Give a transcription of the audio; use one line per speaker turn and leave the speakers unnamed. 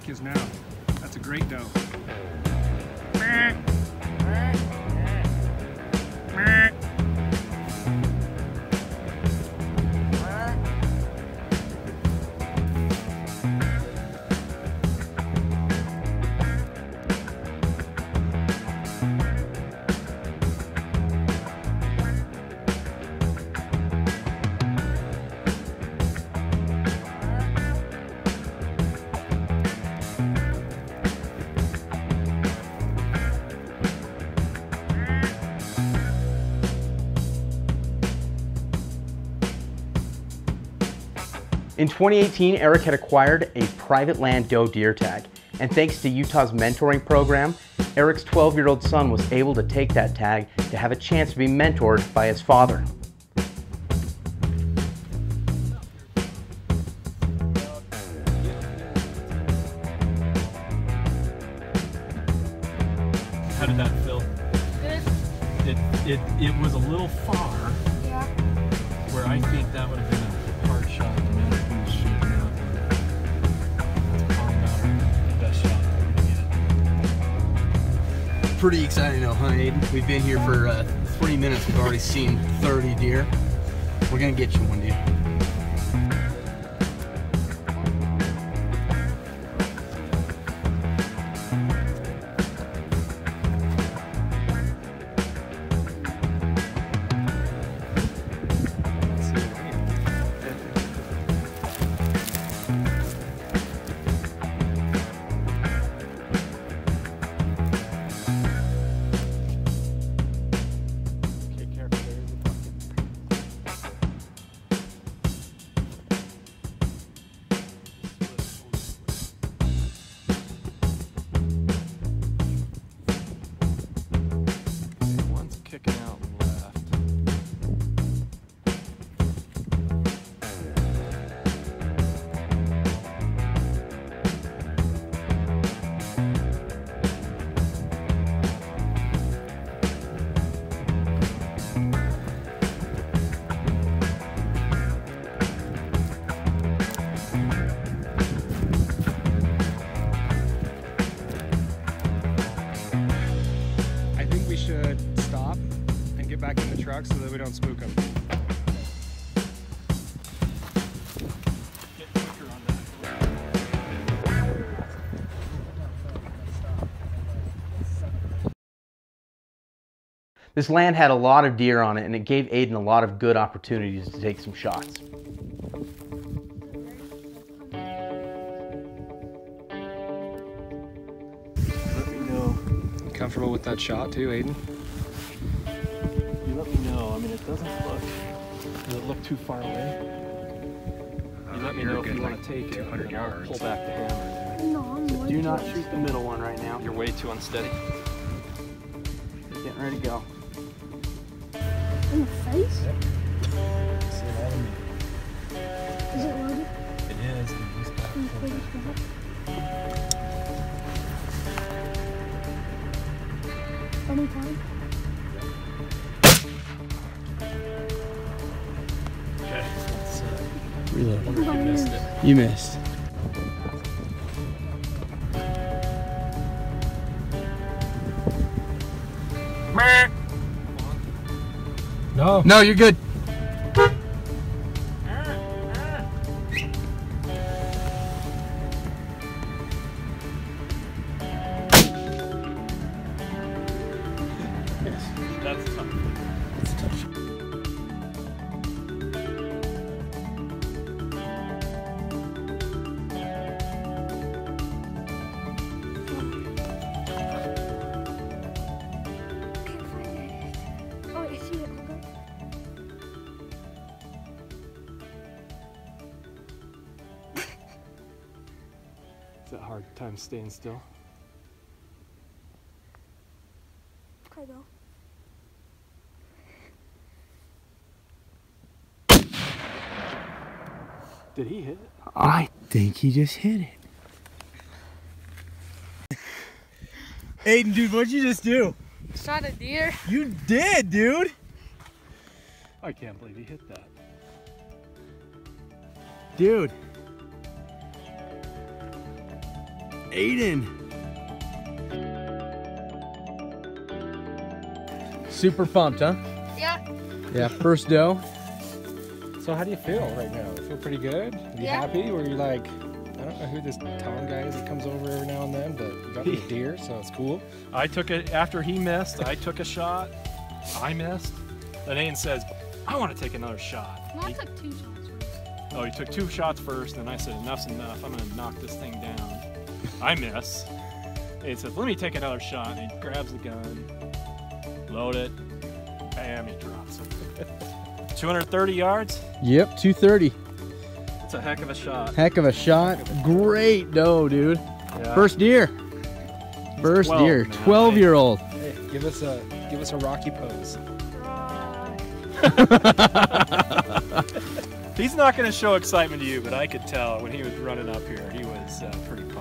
is now. That's a great doe.
In 2018, Eric had acquired a private land doe deer tag, and thanks to Utah's mentoring program, Eric's 12-year-old son was able to take that tag to have a chance to be mentored by his father.
How did that feel? Good. It was a little far. Yeah. Where I think that would have been a hard shot to make who's shooting out. The best shot that we get.
Pretty exciting though, huh, Aiden? We've been here for 3 minutes. We've already seen 30 deer. We're gonna get you one, dude.
Back in the truck so that we don't spook them. Get quicker on that.
This land had a lot of deer on it, and it gave Aiden a lot of good opportunities to take some shots.
Let me know. You comfortable with that shot too, Aiden? Let me know. I mean, it does it look too far away? You let me know if you want to take 200 yards. Pull back the hammer.
No, I'm do not shoot the middle one right now.
You're way too unsteady.
Getting ready to go.
In the face?
Yep.
Is it loaded?
It is.
Anytime?
Okay. Let's
Reload.
wonder if you missed it.
You missed.
No.
No, you're good.
That's tough.
That's tough.
It's a hard time staying still.
Okay, go.
Did he hit it?
I think he just hit it. Aiden, dude, what'd you just do?
Shot a deer.
You did, dude.
I can't believe he hit that.
Dude. Aiden. Super pumped, huh?
Yeah.
Yeah, first doe.
So how do you feel right now? You feel pretty good? Are you
Yeah.
happy? Or are you like, I don't know who this Tom guy is that comes over every now and then, but you got me a deer, so it's cool.
I took it after he missed. I took a shot. I missed. Then Aiden says, I want to take another shot.
No, I took 2 shots first.
Oh, he took 2 shots first, and I said, enough's enough. I'm going to knock this thing down. I miss. He says, let me take another shot. And he grabs the gun, load it, bam, he drops it. 230 yards?
Yep, 230.
That's a heck of a shot.
Heck of a shot. Great doe, dude.
Yeah.
First deer. First
12,
deer.
man.
12-year-old.
Hey, give us a Rocky pose.
He's not going to show excitement to you, but I could tell when he was running up here, he was pretty pumped.